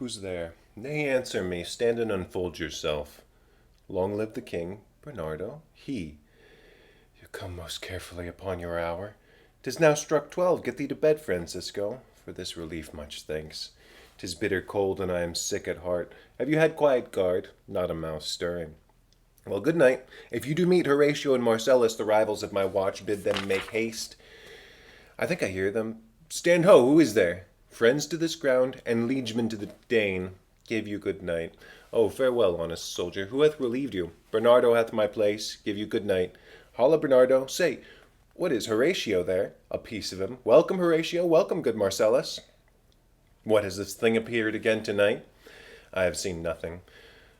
Who's there? Nay, answer me. Stand and unfold yourself. Long live the king, Bernardo. He. You come most carefully upon your hour. 'Tis now struck 12. Get thee to bed, Francisco. For this relief much thanks. 'Tis bitter cold, and I am sick at heart. Have you had quiet guard? Not a mouse stirring. Well, good night. If you do meet Horatio and Marcellus, the rivals of my watch, bid them make haste. I think I hear them. Stand ho, who is there? Friends to this ground, and liegemen to the Dane, give you good night. Oh, farewell, honest soldier. Who hath relieved you? Bernardo hath my place. Give you good night. Holla, Bernardo. Say, what is Horatio there? A piece of him. Welcome, Horatio. Welcome, good Marcellus. What, has this thing appeared again tonight? I have seen nothing.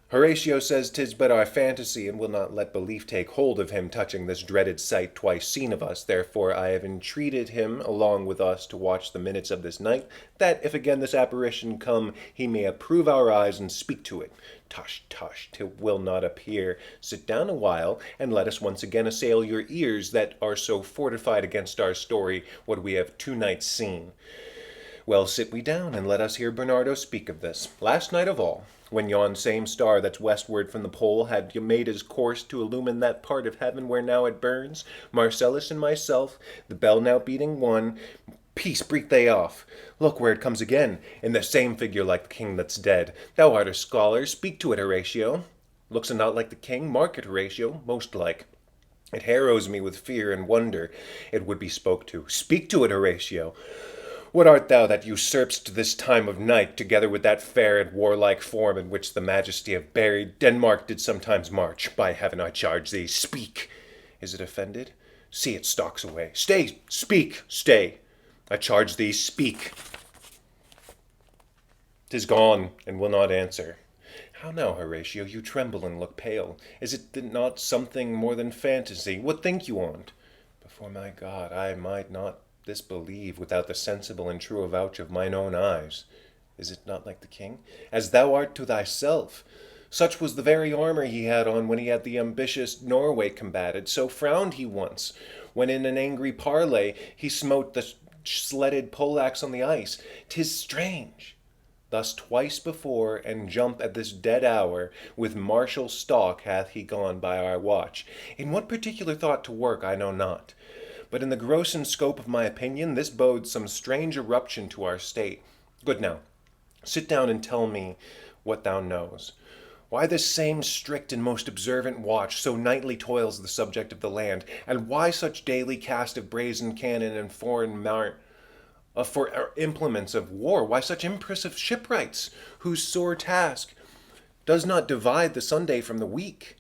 Horatio says 'tis but our fantasy, and will not let belief take hold of him touching this dreaded sight twice seen of us. Therefore I have entreated him along with us to watch the minutes of this night, that if again this apparition come, he may approve our eyes and speak to it. Tush, tush, 'til will not appear. Sit down a while, and let us once again assail your ears that are so fortified against our story, what we have 2 nights seen. Well, sit we down, and let us hear Bernardo speak of this. Last night of all, when yon same star that's westward from the pole had made his course to illumine that part of heaven where now it burns, Marcellus and myself, the bell now beating 1, peace, break they off. Look where it comes again, in the same figure like the king that's dead. Thou art a scholar, speak to it, Horatio. Looks it not like the king? Mark it, Horatio, most like. It harrows me with fear and wonder. It would be spoke to. Speak to it, Horatio. What art thou that usurpst this time of night, together with that fair and warlike form in which the majesty of buried Denmark did sometimes march? By heaven, I charge thee, speak. Is it offended? See, it stalks away. Stay, speak, stay. I charge thee, speak. 'Tis gone, and will not answer. How now, Horatio, you tremble and look pale. Is it not something more than fantasy? What think you on't? Before my God, I might not disbelieve without the sensible and true avouch of mine own eyes. Is it not like the king? As thou art to thyself. Such was the very armor he had on when he had the ambitious Norway combated. So frowned he once, when in an angry parley he smote the sledded Polacs on the ice. 'Tis strange. Thus twice before, and jump at this dead hour, with martial stalk hath he gone by our watch. In what particular thought to work I know not. But in the gross and scope of my opinion, this bodes some strange eruption to our state. Good now, sit down and tell me what thou knows. Why this same strict and most observant watch so nightly toils the subject of the land, and why such daily cast of brazen cannon and for implements of war? Why such impress of shipwrights, whose sore task does not divide the Sunday from the week?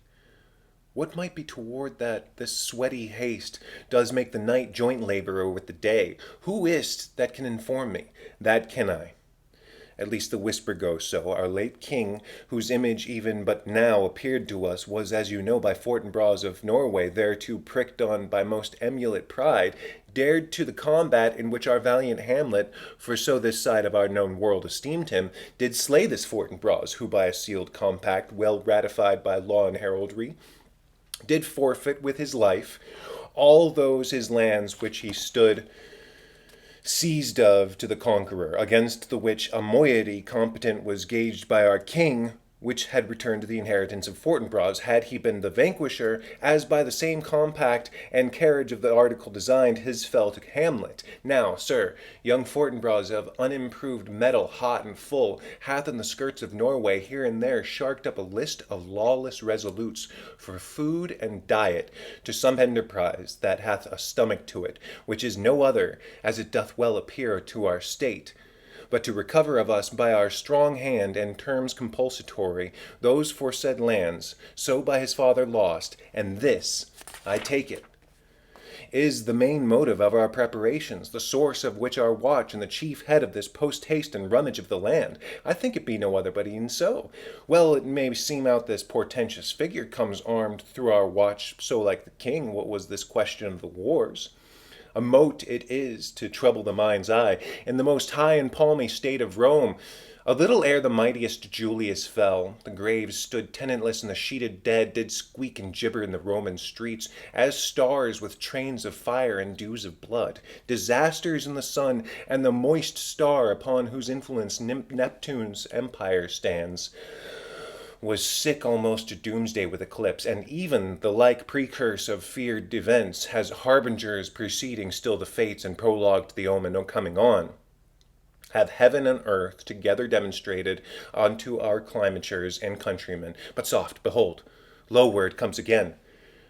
What might be toward that this sweaty haste does make the night joint laborer with the day? Who is't that can inform me? That can I. At least the whisper goes so. Our late king, whose image even but now appeared to us, was, as you know, by Fortinbras of Norway, thereto pricked on by most emulate pride, dared to the combat in which our valiant Hamlet, for so this side of our known world esteemed him, did slay this Fortinbras, who by a sealed compact, well ratified by law and heraldry, did forfeit with his life all those his lands which he stood seized of to the conqueror, against the which a moiety competent was gauged by our king, which had returned to the inheritance of Fortinbras, had he been the vanquisher, as by the same compact and carriage of the article designed, his fell to Hamlet. Now, sir, young Fortinbras of unimproved metal, hot and full, hath in the skirts of Norway here and there sharked up a list of lawless resolutes for food and diet to some enterprise that hath a stomach to it, which is no other, as it doth well appear to our state, but to recover of us by our strong hand and terms compulsatory those foresaid lands, so by his father lost, and this, I take it, is the main motive of our preparations, the source of which our watch and the chief head of this post-haste and rummage of the land. I think it be no other but e'en so. Well, it may seem out this portentous figure comes armed through our watch, so like the king, what was this question of the wars? A mote it is to trouble the mind's eye. In the most high and palmy state of Rome, A little ere the mightiest Julius fell, the graves stood tenantless, and the sheeted dead did squeak and gibber in the Roman streets, as stars with trains of fire and dews of blood. Disasters in the sun, and the moist star upon whose influence Neptune's empire stands, was sick almost to doomsday with eclipse, and even the like precurse of feared events has harbingers preceding still the fates, and prologued the omen no coming on. Have heaven and earth together demonstrated unto our climatures and countrymen. But soft, behold, lo, word comes again.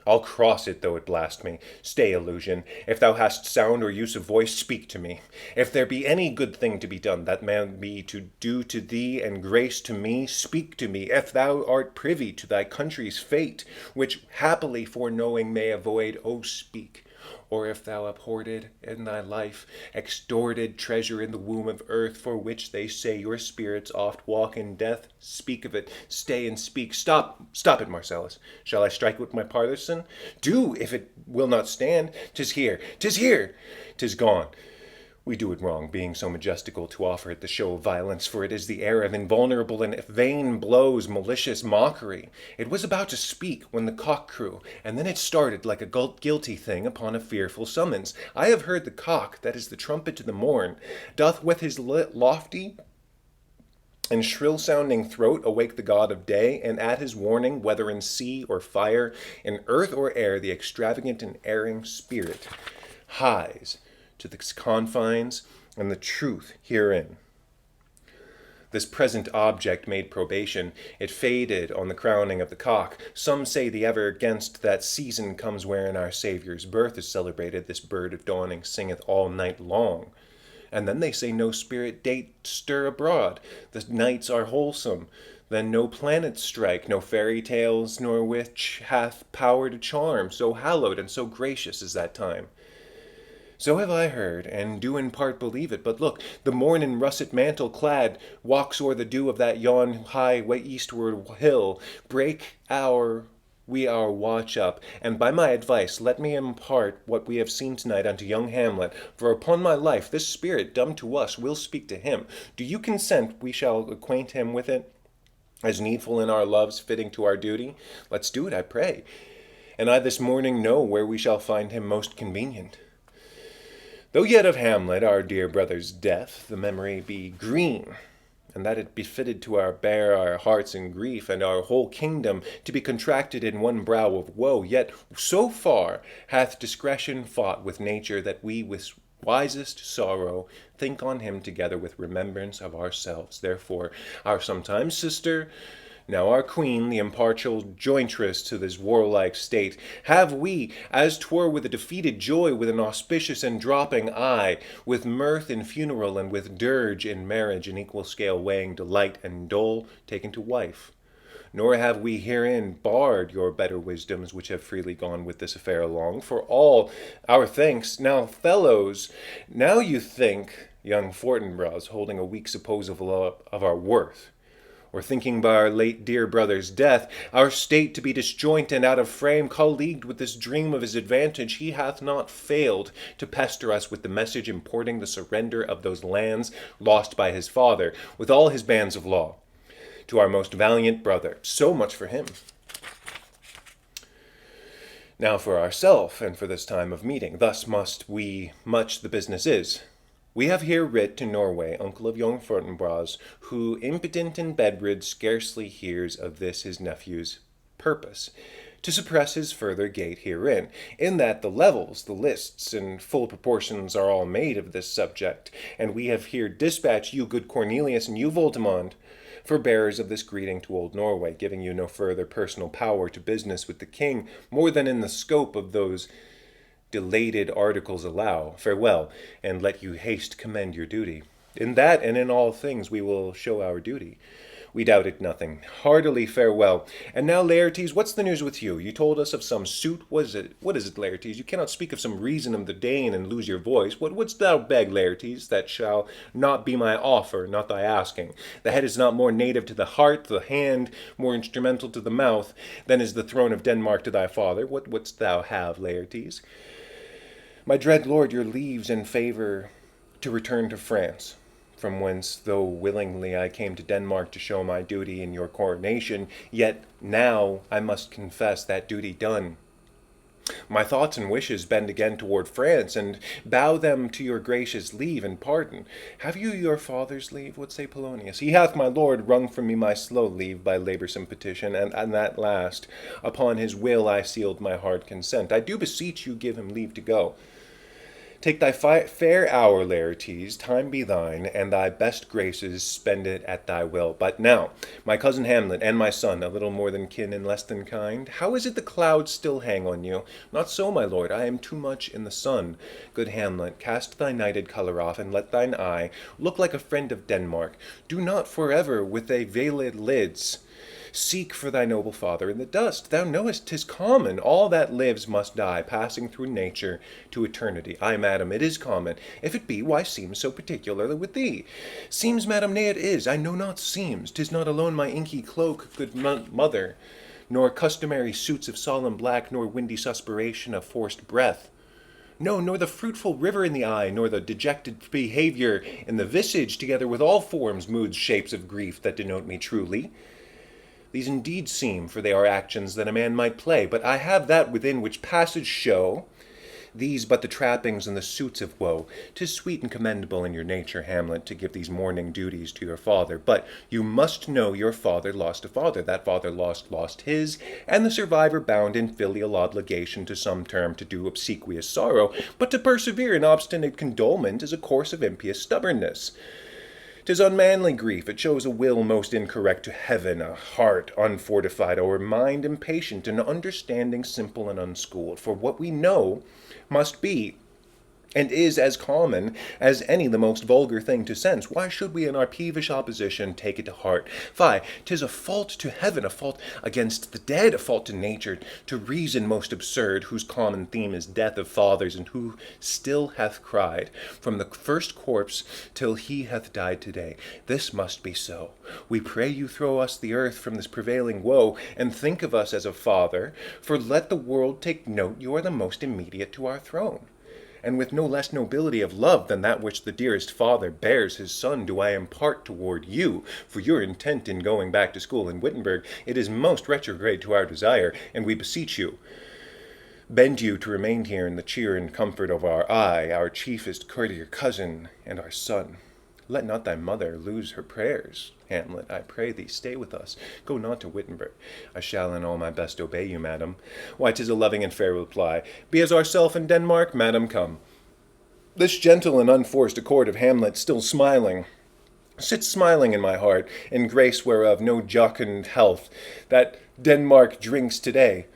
I'll cross it, though it blast me. Stay, illusion. If thou hast sound or use of voice, speak to me. If there be any good thing to be done, that man be to do to thee, and grace to me, speak to me. If thou art privy to thy country's fate, which happily foreknowing may avoid, O speak. Or if thou abhorred in thy life, extorted treasure in the womb of earth, for which they say your spirits oft walk in death, speak of it, stay and speak. Stop it, Marcellus. Shall I strike with my partisan? Do, if it will not stand. 'Tis here, 'tis gone. We do it wrong, being so majestical to offer it the show of violence, for it is the air of invulnerable and vain blows, malicious mockery. It was about to speak when the cock crew, and then it started like a guilty thing upon a fearful summons. I have heard the cock, that is the trumpet to the morn, doth with his lofty and shrill-sounding throat awake the god of day, and at his warning, whether in sea or fire, in earth or air, the extravagant and erring spirit hies to the confines, and the truth herein. This present object made probation. It faded on the crowning of the cock. Some say the ever against that season comes wherein our Saviour's birth is celebrated. This bird of dawning singeth all night long. And then they say no spirit date stir abroad. The nights are wholesome. Then no planets strike, no fairy tales, nor witch hath power to charm. So hallowed and so gracious is that time. So have I heard, and do in part believe it. But look, the morn in russet mantle clad walks o'er the dew of that yon high eastward hill. We our watch up, and by my advice let me impart what we have seen tonight unto young Hamlet. For upon my life, this spirit, dumb to us, will speak to him. Do you consent we shall acquaint him with it, as needful in our loves, fitting to our duty? Let's do it, I pray. And I this morning know where we shall find him most convenient. Though yet of Hamlet, our dear brother's death, the memory be green, and that it befitted to bear our hearts in grief, and our whole kingdom to be contracted in one brow of woe, yet so far hath discretion fought with nature, that we with wisest sorrow think on him together with remembrance of ourselves. Therefore, our sometime sister, now our queen, the impartial jointress to this warlike state, have we, as 'twere with a defeated joy, with an auspicious and dropping eye, with mirth in funeral, and with dirge in marriage, in equal scale weighing delight and dole, taken to wife. Nor have we herein barred your better wisdoms, which have freely gone with this affair along, for all our thanks. Now, fellows, now you think, young Fortinbras, holding a weak supposal of our worth, or thinking by our late dear brother's death, our state to be disjoint and out of frame, colleagued with this dream of his advantage, he hath not failed to pester us with the message importing the surrender of those lands lost by his father, with all his bands of law, to our most valiant brother. So much for him. Now for ourself, and for this time of meeting. Thus must we, much the business is. We have here writ to Norway, uncle of young Fortinbras, who, impotent and bedrid, scarcely hears of this his nephew's purpose, to suppress his further gait herein, in that the levels, the lists, and full proportions are all made of this subject, and we have here dispatched you, good Cornelius, and you, Voltimand, for bearers of this greeting to old Norway, giving you no further personal power to business with the king, more than in the scope of those delated articles allow. Farewell, and let you haste commend your duty. In that and in all things we will show our duty. We doubt it nothing. Heartily farewell. And now, Laertes, what's the news with you? You told us of some suit. What is it, Laertes? You cannot speak of some reason of the Dane and lose your voice. What wouldst thou beg, Laertes? That shall not be my offer, not thy asking. The head is not more native to the heart, the hand more instrumental to the mouth, than is the throne of Denmark to thy father. What wouldst thou have, Laertes? My dread lord, your leaves and favour to return to France. from whence, though willingly I came to Denmark to show my duty in your coronation, yet now I must confess that duty done. My thoughts and wishes bend again toward France, and bow them to your gracious leave and pardon. Have you your father's leave? What say Polonius? He hath, my lord, wrung from me my slow leave by laboursome petition, and at last, upon his will I sealed my hard consent. I do beseech you give him leave to go. Take thy fair hour, Laertes, time be thine, and thy best graces spend it at thy will. But now, my cousin Hamlet and my son, a little more than kin and less than kind, how is it the clouds still hang on you? Not so, my lord, I am too much in the sun. Good Hamlet, cast thy nighted colour off, and let thine eye look like a friend of Denmark. Do not forever with thy veiled lids seek for thy noble father in the dust. Thou knowest 'tis common, all that lives must die, passing through nature to eternity. Ay, madam, it is common. If it be, why seems so particularly with thee? Seems, madam, nay, it is. I know not seems. 'Tis not alone my inky cloak, good mother, nor customary suits of solemn black, nor windy suspiration of forced breath. No, nor the fruitful river in the eye, nor the dejected behaviour in the visage, together with all forms, moods, shapes of grief that denote me truly. These indeed seem, for they are actions that a man might play, but I have that within which passage show, these but the trappings and the suits of woe. 'Tis sweet and commendable in your nature, Hamlet, to give these mourning duties to your father, but you must know your father lost a father, that father lost his, and the survivor bound in filial obligation to some term to do obsequious sorrow, but to persevere in obstinate condolement is a course of impious stubbornness. 'Tis unmanly grief, it shows a will most incorrect to heaven, a heart unfortified, or a mind impatient, an understanding simple and unschooled. For what we know must be, and is as common as any the most vulgar thing to sense. Why should we in our peevish opposition take it to heart? Fie, 'tis a fault to heaven, a fault against the dead, a fault to nature, to reason most absurd, whose common theme is death of fathers, and who still hath cried, from the first corpse till he hath died today. This must be so. We pray you throw us the earth from this prevailing woe, and think of us as a father, for let the world take note you are the most immediate to our throne. And with no less nobility of love than that which the dearest father bears his son do I impart toward you, for your intent in going back to school in Wittenberg. It is most retrograde to our desire, and we beseech you, bend you to remain here in the cheer and comfort of our eye, our chiefest courtier cousin, and our son. Let not thy mother lose her prayers. Hamlet, I pray thee, stay with us. Go not to Wittenberg. I shall in all my best obey you, madam. Why, 'tis a loving and fair reply. Be as ourself in Denmark, madam, come. This gentle and unforced accord of Hamlet, still smiling, sits smiling in my heart, in grace whereof no jocund health that Denmark drinks today.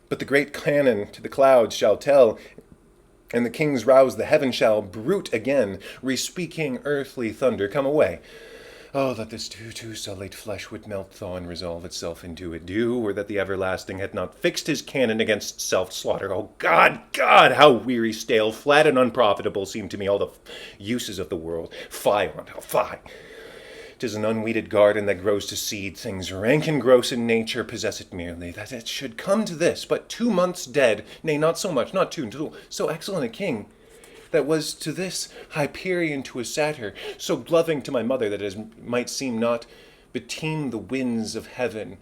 But the great cannon to the clouds shall tell, and the kings rouse the heaven shall bruit again, respeaking earthly thunder. Come away. Oh, that this too sullied flesh would melt, thaw, and resolve itself into a dew, or that the everlasting had not fixed his cannon against self-slaughter. Oh, God, how weary, stale, flat, and unprofitable seem to me all the uses of the world. Fie on hell, fie! 'Tis an unweeded garden that grows to seed. Things rank and gross in nature possess it merely, that it should come to this, but 2 months dead, nay, not so much, not two, so excellent a king, that was to this Hyperion to a satyr, so loving to my mother that as might seem not beteem the winds of heaven,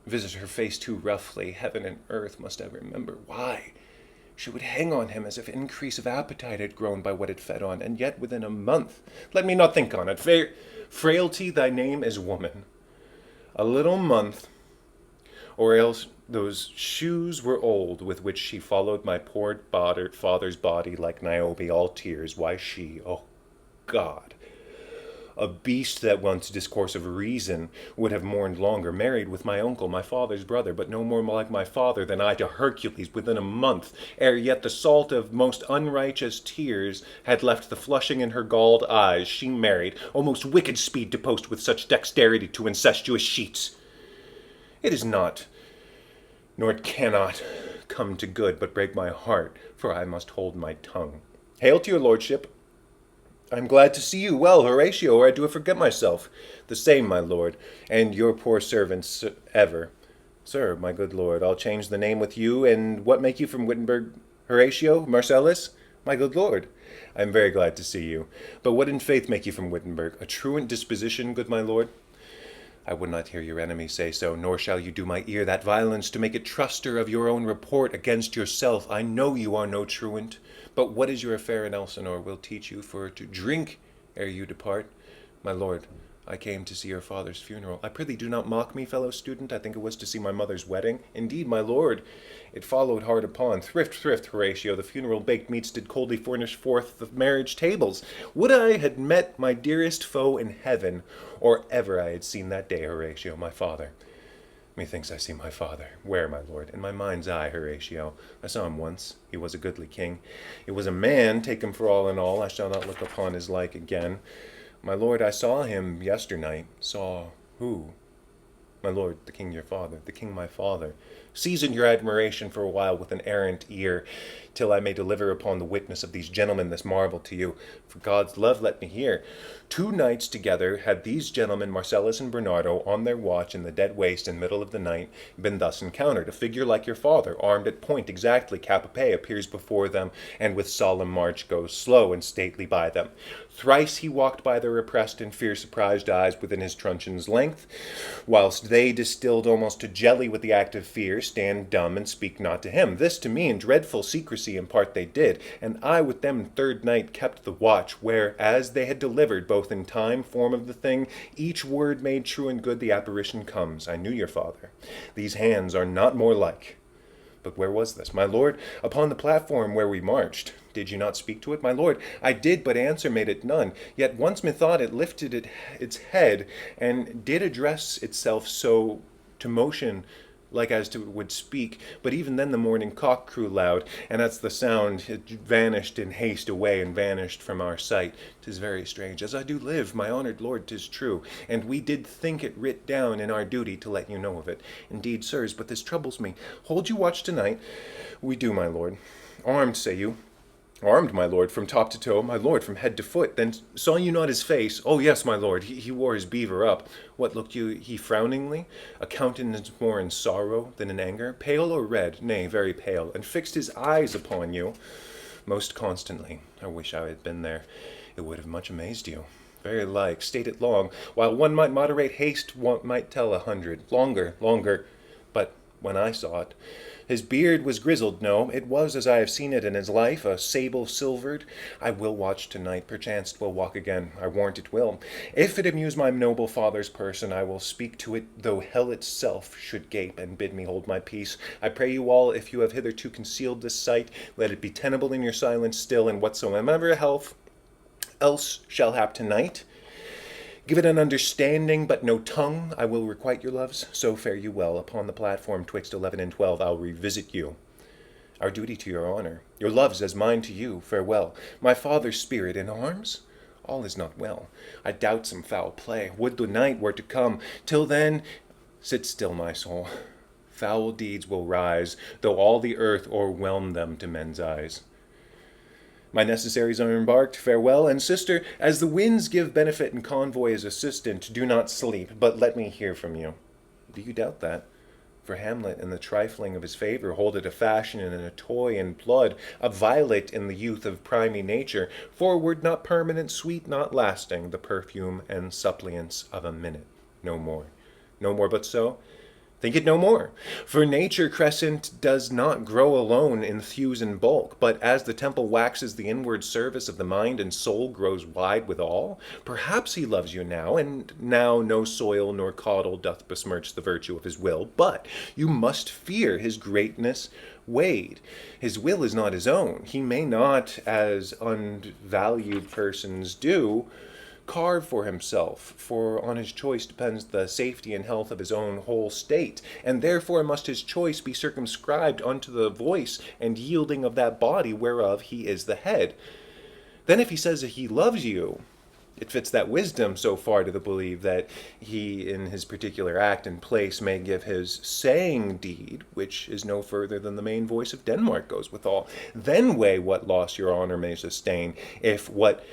visit her face too roughly, heaven and earth must ever remember why. She would hang on him as if increase of appetite had grown by what it fed on, and yet within a month, let me not think on it, frailty, thy name is woman. A little month, or else those shoes were old with which she followed my poor father's body like Niobe, all tears. Why she, oh God, a beast that once discourse of reason would have mourned longer, married with my uncle, my father's brother, but no more like my father than I to Hercules within a month, ere yet the salt of most unrighteous tears had left the flushing in her galled eyes, she married, O most wicked speed to post with such dexterity to incestuous sheets. It is not, nor it cannot come to good, but break my heart, for I must hold my tongue. Hail to your lordship. I am glad to see you well, Horatio, or I do forget myself. The same, my lord, and your poor servants ever. Sir, my good lord, I'll change the name with you, and what make you from Wittenberg, Horatio, Marcellus? My good lord, I am very glad to see you. But what in faith make you from Wittenberg? A truant disposition, good my lord? I would not hear your enemy say so, nor shall you do my ear that violence to make it truster of your own report against yourself. I know you are no truant. But what is your affair in Elsinore? Will teach you for to drink ere you depart. My lord, I came to see your father's funeral. I prithee do not mock me, fellow student. I think it was to see my mother's wedding. Indeed, my lord, it followed hard upon. Thrift, Horatio, the funeral baked meats did coldly furnish forth the marriage tables. Would I had met my dearest foe in heaven, or ever I had seen that day, Horatio, my father. Methinks I see my father. Where, my lord? In my mind's eye, Horatio. I saw him once. He was a goodly king. He was a man, take him for all in all. I shall not look upon his like again. My lord, I saw him yesternight. Saw who? My lord, the king your father, the king my father. Season your admiration for a while with an errant ear, till I may deliver upon the witness of these gentlemen this marvel to you. For God's love, let me hear. 2 nights together had these gentlemen, Marcellus and Bernardo, on their watch in the dead waste and middle of the night, been thus encountered. A figure like your father, armed at point exactly, cap a pie, appears before them, and with solemn march goes slow and stately by them. Thrice he walked by their oppressed and fear-surprised eyes within his truncheon's length, whilst they, distilled almost to jelly with the active fear, stand dumb and speak not to him. This to me in dreadful secrecy impart they did, and I with them 3rd night kept the watch, where, as they had delivered, both in time, form of the thing, each word made true and good, the apparition comes. I knew your father. These hands are not more like. But where was this? My lord, upon the platform where we marched. Did you not speak to it? My lord, I did, but answer made it none. Yet once methought it lifted its head, and did address itself so to motion, like as to would speak. But even then the morning cock crew loud, and at the sound it vanished in haste away, and vanished from our sight. 'Tis very strange. As I do live, my honored lord, 'tis true, and we did think it writ down in our duty to let you know of it. Indeed, sirs, but this troubles me. Hold you watch tonight? We do, my lord. Armed, say you? Armed, my lord, from top to toe, my lord, from head to foot. Then saw you not his face? Oh, yes, my lord, he wore his beaver up. What looked you he frowningly? A countenance more in sorrow than in anger? Pale or red? Nay, very pale, and fixed his eyes upon you most constantly. I wish I had been there. It would have much amazed you. Very like, state it long. While one might moderate haste, one might tell 100. Longer. But when I saw it, his beard was grizzled, no, it was as I have seen it in his life, a sable silvered. I will watch tonight, perchance 'twill walk again, I warrant it will. If it amuse my noble father's person, I will speak to it, though hell itself should gape and bid me hold my peace. I pray you all, if you have hitherto concealed this sight, let it be tenable in your silence still, and whatsoever health else shall hap tonight, give it an understanding, but no tongue. I will requite your loves, so fare you well. Upon the platform twixt 11 and 12 I'll revisit you. Our duty to your honor, your loves as mine to you, farewell. My father's spirit in arms? All is not well. I doubt some foul play. Would the night were to come. Till then, sit still, my soul. Foul deeds will rise, though all the earth o'erwhelm them to men's eyes. My necessaries are embarked, farewell, and sister, as the winds give benefit and convoy as assistant, do not sleep, but let me hear from you. Do you doubt that? For Hamlet in the trifling of his favor hold it a fashion and a toy in blood, a violet in the youth of primy nature, forward not permanent, sweet not lasting, the perfume and suppliance of a minute, no more. No more but so? Think it no more. For nature crescent does not grow alone in thews and bulk, but as the temple waxes, the inward service of the mind and soul grows wide withal. Perhaps he loves you now, and now no soil nor caudle doth besmirch the virtue of his will, but you must fear his greatness weighed. His will is not his own. He may not, as unvalued persons do, carve for himself, for on his choice depends the safety and health of his own whole state, and therefore must his choice be circumscribed unto the voice and yielding of that body whereof he is the head. Then if he says that he loves you, it fits that wisdom so far to the believe that he in his particular act and place may give his saying deed, which is no further than the main voice of Denmark goes withal. Then weigh what loss your honor may sustain, if what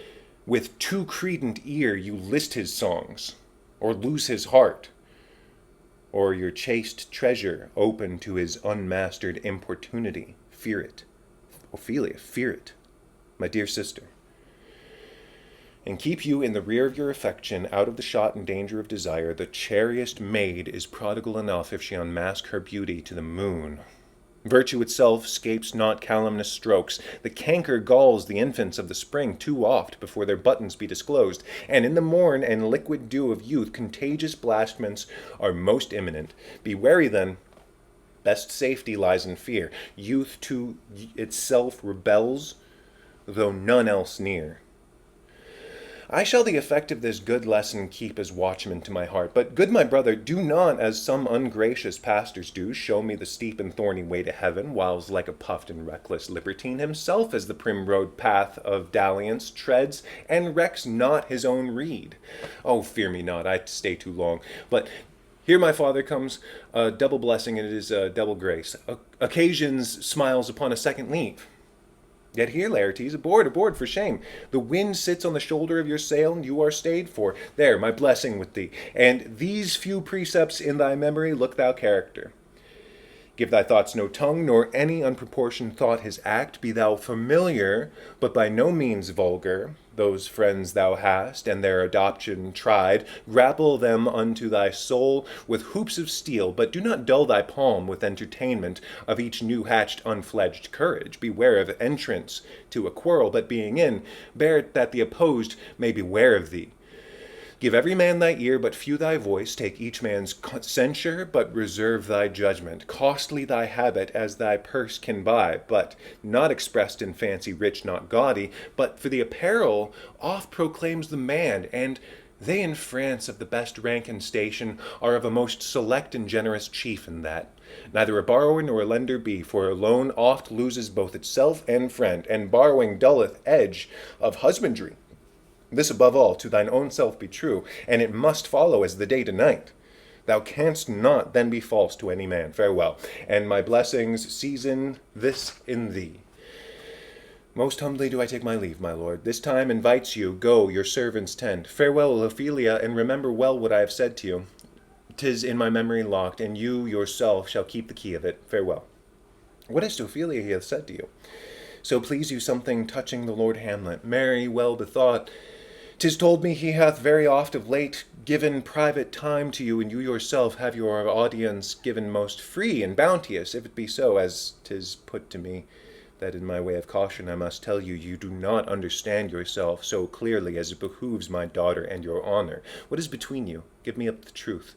with too credent ear you list his songs, or lose his heart, or your chaste treasure open to his unmastered importunity. Fear it. Ophelia, fear it. My dear sister, and keep you in the rear of your affection, out of the shot and danger of desire. The cherished maid is prodigal enough if she unmask her beauty to the moon. Virtue itself scapes not calumnious strokes. The canker galls the infants of the spring too oft before their buttons be disclosed, and in the morn and liquid dew of youth contagious blasphements are most imminent. Be wary then. Best safety lies in fear. Youth to itself rebels, though none else near. I shall the effect of this good lesson keep as watchman to my heart. But, good my brother, do not, as some ungracious pastors do, show me the steep and thorny way to heaven, whiles like a puffed and reckless libertine himself as the prim-road path of dalliance treads, and recks not his own reed. Oh, fear me not, I stay too long. But here my father comes, a double blessing, and it is a double grace. Occasions smiles upon a second leave. Yet here, Laertes, aboard, for shame. The wind sits on the shoulder of your sail, and you are stayed for. There, my blessing with thee. And these few precepts in thy memory look thou character. Give thy thoughts no tongue, nor any unproportioned thought his act. Be thou familiar, but by no means vulgar. Those friends thou hast, and their adoption tried, grapple them unto thy soul with hoops of steel, but do not dull thy palm with entertainment of each new-hatched unfledged courage. Beware of entrance to a quarrel, but being in, bear it that the opposed may beware of thee. Give every man thy ear, but few thy voice. Take each man's censure, but reserve thy judgment. Costly thy habit as thy purse can buy, but not expressed in fancy rich, not gaudy. But for the apparel oft proclaims the man, and they in France of the best rank and station are of a most select and generous chief in that. Neither a borrower nor a lender be, for a loan oft loses both itself and friend, and borrowing dulleth edge of husbandry. This above all, to thine own self be true, and it must follow as the day to night. Thou canst not then be false to any man. Farewell, and my blessings season this in thee. Most humbly do I take my leave, my lord. This time invites you, go, your servants tend. Farewell, Ophelia, and remember well what I have said to you. 'Tis in my memory locked, and you yourself shall keep the key of it. Farewell. What is Ophelia he hath said to you? So please you something touching the Lord Hamlet. Marry, well bethought. 'Tis told me he hath very oft of late given private time to you, and you yourself have your audience given most free and bounteous. If it be so, as 'tis put to me, that in my way of caution I must tell you, you do not understand yourself so clearly as it behooves my daughter and your honor. What is between you? Give me up the truth.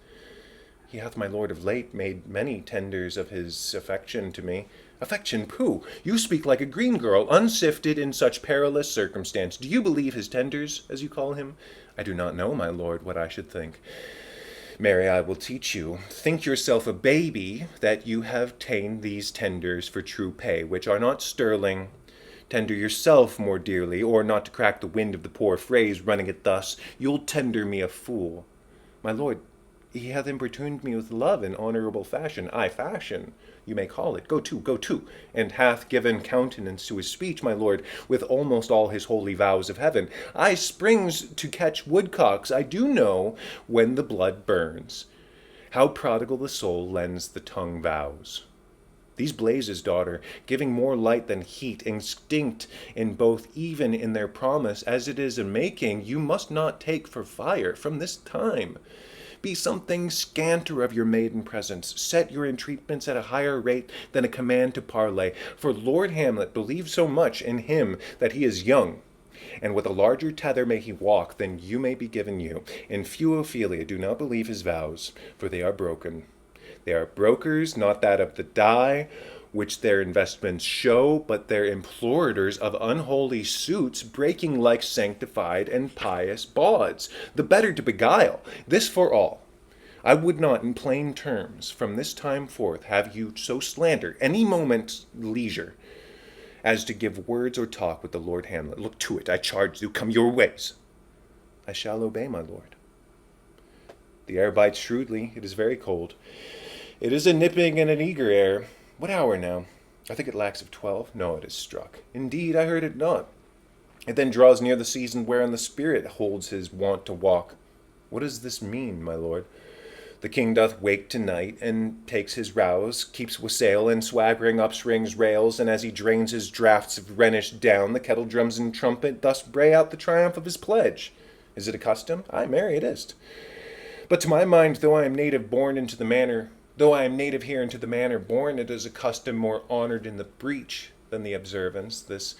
He hath, my lord, of late made many tenders of his affection to me. Affection, pooh! You speak like a green girl, unsifted in such perilous circumstance. Do you believe his tenders, as you call him? I do not know, my lord, what I should think. Marry, I will teach you. Think yourself a baby, that you have ta'en these tenders for true pay, which are not sterling. Tender yourself more dearly, or not to crack the wind of the poor phrase, running it thus, you'll tender me a fool. My lord, he hath importuned me with love in honorable fashion, aye, fashion, you may call it. Go to, and hath given countenance to his speech, my lord, with almost all his holy vows of heaven. I springs to catch woodcocks, I do know when the blood burns. How prodigal the soul lends the tongue vows. These blazes, daughter, giving more light than heat, instinct in both, even in their promise, as it is in making, you must not take for fire from this time. Be something scanter of your maiden presence. Set your entreatments at a higher rate than a command to parley. For Lord Hamlet believes so much in him that he is young, and with a larger tether may he walk than you may be given you. And few, Ophelia, do not believe his vows, for they are broken. They are brokers, not that of the die, which their investments show, but their implorators of unholy suits, breaking like sanctified and pious bawds, the better to beguile. This for all, I would not in plain terms from this time forth have you so slander any moment's leisure as to give words or talk with the Lord Hamlet. Look to it, I charge you, come your ways. I shall obey, my lord. The air bites shrewdly, it is very cold. It is a nipping and an eager air. What hour now? I think it lacks of 12. No, it is struck. Indeed, I heard it not. It then draws near the season wherein the spirit holds his wont to walk. What does this mean, my lord? The king doth wake to night, and takes his rouse, keeps wassail, and swaggering up springs rails, and as he drains his draughts of Rhenish down, the kettle drums and trumpet thus bray out the triumph of his pledge. Is it a custom? Ay, marry, it is. But to my mind, though I am native here into the manor born, it is a custom more honored in the breach than the observance. This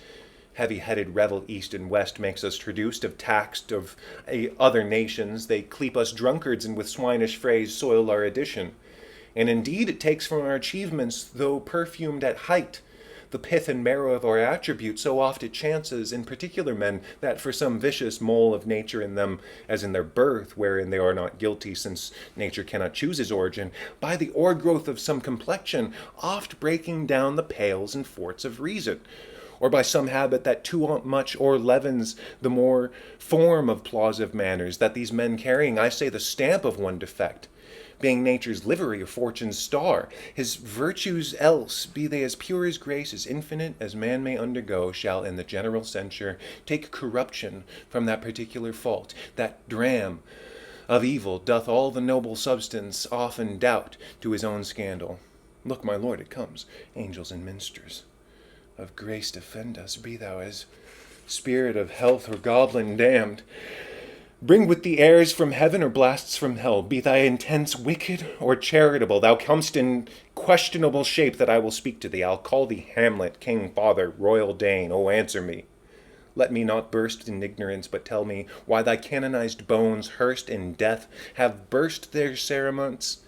heavy-headed revel east and west makes us traduced of taxed of other nations. They cleap us drunkards, and with swinish phrase soil our edition. And indeed it takes from our achievements, though perfumed at height, the pith and marrow of our attribute. So oft it chances in particular men that for some vicious mole of nature in them, as in their birth, wherein they are not guilty, since nature cannot choose his origin, by the o'ergrowth of some complexion, oft breaking down the pales and forts of reason, or by some habit that too much o'erleavens the more form of plausive manners, that these men carrying, I say, the stamp of one defect, being nature's livery or fortune's star, his virtues else, be they as pure as grace, as infinite as man may undergo, shall in the general censure take corruption from that particular fault. That dram of evil doth all the noble substance often doubt to his own scandal. Look, my lord, it comes, angels and minsters. Of grace defend us, be thou as spirit of health or goblin damned. Bring with thee airs from heaven or blasts from hell. Be thy intents wicked or charitable, thou comest in questionable shape that I will speak to thee. I'll call thee Hamlet, king, father, royal Dane. Oh, answer me. Let me not burst in ignorance, but tell me why thy canonized bones, hearsed in death, have burst their cerements.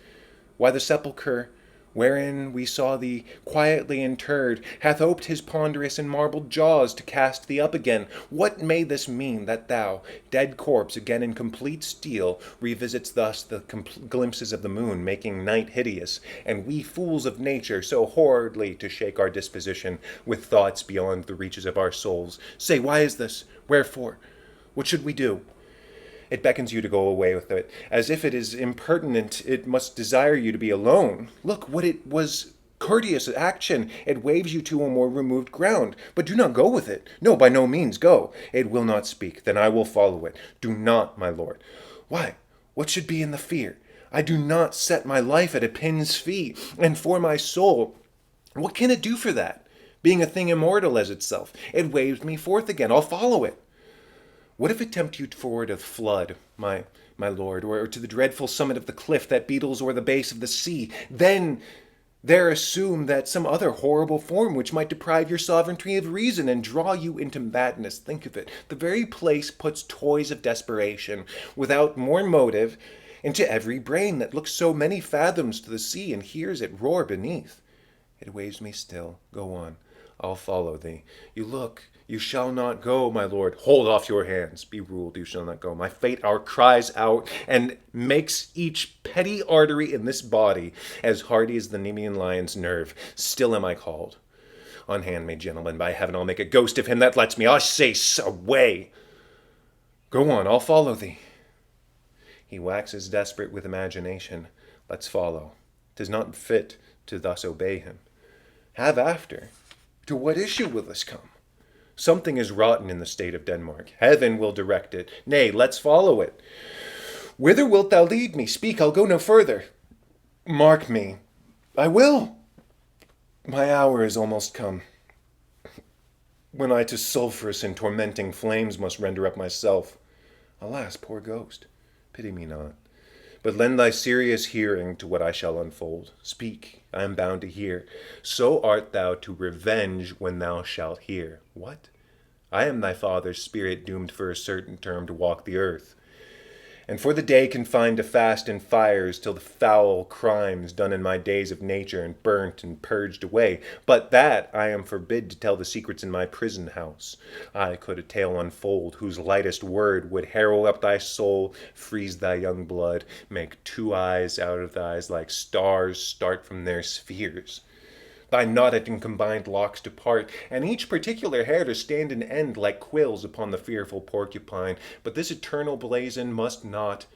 Why the sepulchre wherein we saw thee quietly interred, hath oped his ponderous and marbled jaws to cast thee up again. What may this mean, that thou, dead corpse, again in complete steel, revisits thus the glimpses of the moon, making night hideous, and we fools of nature so horridly to shake our disposition with thoughts beyond the reaches of our souls? Say, why is this? Wherefore? What should we do? It beckons you to go away with it. As if it is impertinent, it must desire you to be alone. Look, what it was courteous action. It waves you to a more removed ground. But do not go with it. No, by no means go. It will not speak. Then I will follow it. Do not, my lord. Why? What should be in the fear? I do not set my life at a pin's fee. And for my soul, what can it do for that? Being a thing immortal as itself, it waves me forth again. I'll follow it. What if it tempt you forward of flood, my lord, or to the dreadful summit of the cliff that beetles o'er the base of the sea? Then there assume that some other horrible form which might deprive your sovereignty of reason and draw you into madness. Think of it. The very place puts toys of desperation, without more motive, into every brain that looks so many fathoms to the sea and hears it roar beneath. It waves me still. Go on. I'll follow thee. You look, you shall not go, my lord. Hold off your hands. Be ruled, you shall not go. My fate our cries out, and makes each petty artery in this body as hardy as the Nemean lion's nerve. Still am I called. Unhand me, gentlemen. By heaven, I'll make a ghost of him that lets me. I say, away. Go on, I'll follow thee. He waxes desperate with imagination. Let's follow. 'Tis not fit to thus obey him. Have after. To what issue will this come? Something is rotten in the state of Denmark. Heaven will direct it. Nay, let's follow it. Whither wilt thou lead me? Speak, I'll go no further. Mark me. I will. My hour is almost come, when I to sulphurous and tormenting flames must render up myself. Alas, poor ghost, pity me not, but lend thy serious hearing to what I shall unfold. Speak, I am bound to hear. So art thou to revenge when thou shalt hear. What? I am thy father's spirit, doomed for a certain term to walk the earth, and for the day confined to fast and fires, till the foul crimes done in my days of nature and burnt and purged away. But that I am forbid to tell the secrets in my prison house. I could a tale unfold, whose lightest word would harrow up thy soul, freeze thy young blood, make two eyes out of thy eyes like stars start from their spheres. Thy knotted and combined locks depart, and each particular hair to stand in end like quills upon the fearful porcupine. But this eternal blazon must not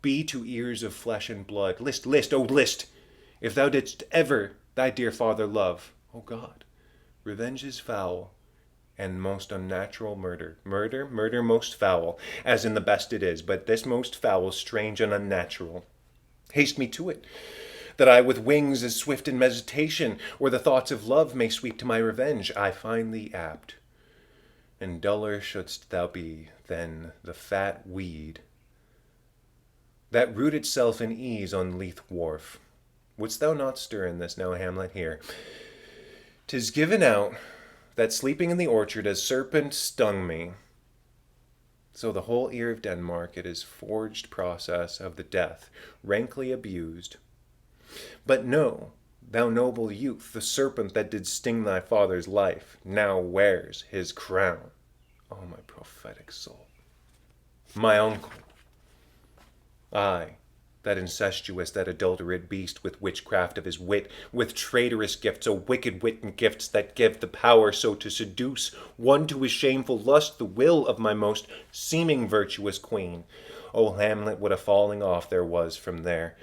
be to ears of flesh and blood. List, list, oh list! If thou didst ever thy dear father love, O God, revenge is foul, and most unnatural murder. Murder most foul, as in the best it is, but this most foul, strange, and unnatural. Haste me to it, that I with wings as swift in meditation, or the thoughts of love may sweep to my revenge. I find thee apt, and duller shouldst thou be than the fat weed that root itself in ease on Leith wharf. Wouldst thou not stir in this now, Hamlet? Here 'tis given out that sleeping in the orchard as serpent stung me, so the whole ear of Denmark it is forged process of the death, rankly abused. But know, thou noble youth, the serpent that did sting thy father's life now wears his crown. Oh, my prophetic soul. My uncle, I, that incestuous, that adulterate beast, with witchcraft of his wit, with traitorous gifts, a wicked wit and gifts that give the power so to seduce one to his shameful lust, the will of my most seeming virtuous queen. O Hamlet, what a falling off there was from there!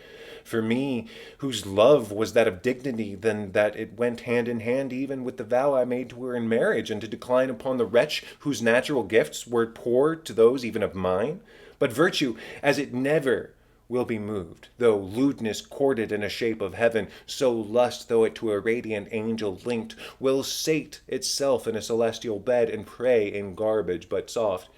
For me, whose love was that of dignity, then that it went hand in hand even with the vow I made to her in marriage, and to decline upon the wretch whose natural gifts were poor to those even of mine. But virtue, as it never will be moved, though lewdness courted in a shape of heaven, so lust, though it to a radiant angel linked, will sate itself in a celestial bed, and pray in garbage but soft.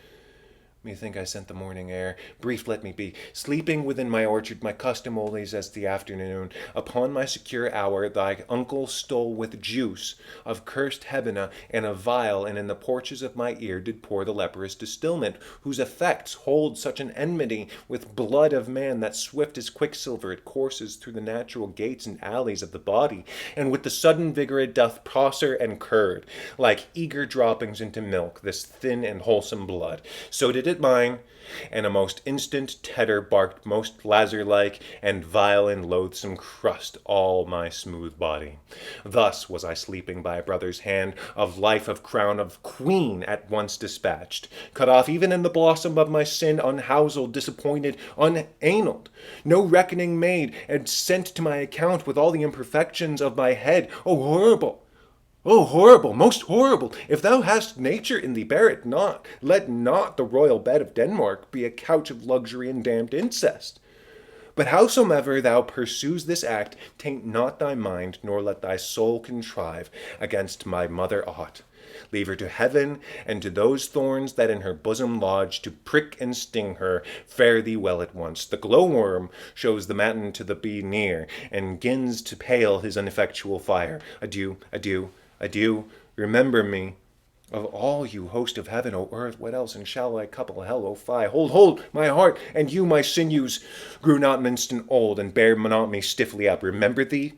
Methink I scent the morning air. Brief let me be. Sleeping within my orchard, my custom always as the afternoon. Upon my secure hour, thy uncle stole with juice of cursed Hebena in a vial, and in the porches of my ear did pour the leprous distilment, whose effects hold such an enmity with blood of man that swift as quicksilver it courses through the natural gates and alleys of the body, and with the sudden vigor it doth prosser and curd, like eager droppings into milk, this thin and wholesome blood. So did it mine, and a most instant tedder barked most lazar-like, and vile and loathsome crust all my smooth body. Thus was I sleeping by a brother's hand, of life, of crown, of queen at once dispatched, cut off even in the blossom of my sin, unhouselled, disappointed, unanaled, no reckoning made, and sent to my account with all the imperfections of my head. O horrible! Oh, horrible, most horrible! If thou hast nature in thee, bear it not. Let not the royal bed of Denmark be a couch of luxury and damned incest. But howsoever thou pursues this act, taint not thy mind, nor let thy soul contrive against my mother aught. Leave her to heaven, and to those thorns that in her bosom lodge, to prick and sting her. Fare thee well at once. The glowworm shows the matin to the bee near, and gins to pale his ineffectual fire. Adieu, adieu. Adieu, remember me. Of all you host of heaven, O earth, what else, and shall I couple hell, O fie? Hold, hold, my heart, and you, my sinews, grew not minced and old, and bear not me stiffly up. Remember thee?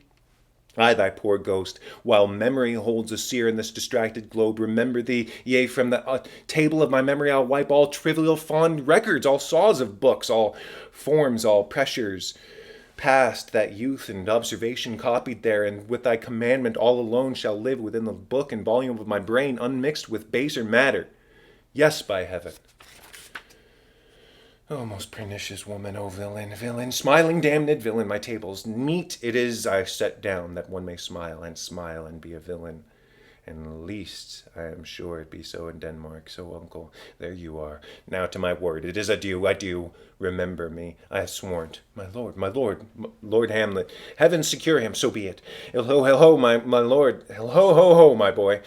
I, thy poor ghost, while memory holds a seer in this distracted globe, remember thee, yea, from the table of my memory I'll wipe all trivial fond records, all saws of books, all forms, all pressures, past that youth and observation copied there, and with thy commandment all alone shall live within the book and volume of my brain, unmixed with baser matter. Yes, by heaven. O most pernicious woman, O villain, villain, smiling damned villain, my tables neat it is I set down, that one may smile and be a villain. And least, I am sure it be so in Denmark. So, uncle, there you are. Now to my word, it is adieu, adieu. Remember me. I have sworn. My lord, Lord Hamlet. Heaven secure him, so be it. Ho, my lord. Ho, my boy.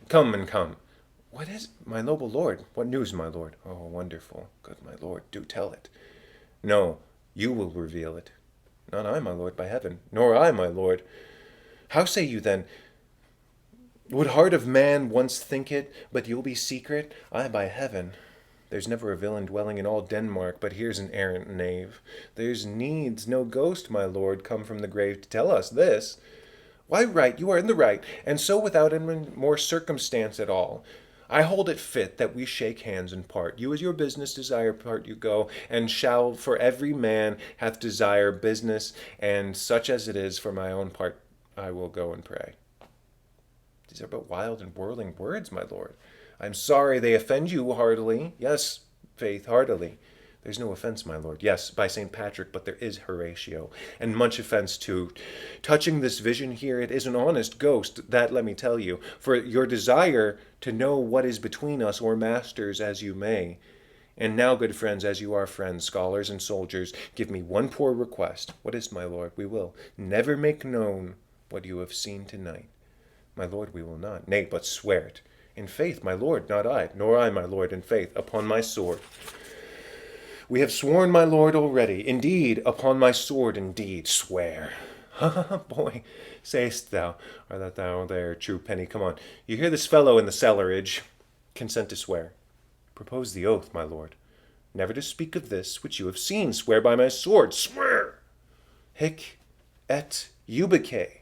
Come and come. What is, my noble lord? What news, my lord? Oh, wonderful. Good, my lord, do tell it. No, you will reveal it. Not I, my lord, by heaven. Nor I, my lord. How say you, then? Would heart of man once think it, but you'll be secret? Ay, by heaven. There's never a villain dwelling in all Denmark, but here's an errant knave. There's needs no ghost, my lord, come from the grave to tell us this. Why, right, you are in the right, and so without any more circumstance at all. I hold it fit that we shake hands and part. You as your business desire part you go, and shall for every man hath desire business, and such as it is for my own part I will go and pray. These are but wild and whirling words, my lord. I am sorry they offend you heartily. Yes, faith, heartily. There's no offense, my lord. Yes, by St. Patrick, but there is Horatio, and much offense too. Touching this vision here, it is an honest ghost, that let me tell you. For your desire to know what is between us, or masters as you may, And now, good friends, as you are friends, scholars and soldiers, give me one poor request. What is, my lord? We will never make known what you have seen tonight. My lord, we will not. Nay, but swear it. In faith, my lord, not I, nor I, my lord, in faith, upon my sword. We have sworn, my lord, already. Indeed, upon my sword, indeed, swear. Ha ha ha, boy, say'st thou, or that thou there, true penny, come on. You hear this fellow in the cellarage. Consent to swear. Propose the oath, my lord. Never to speak of this which you have seen. Swear by my sword. Swear! Hic et ubique.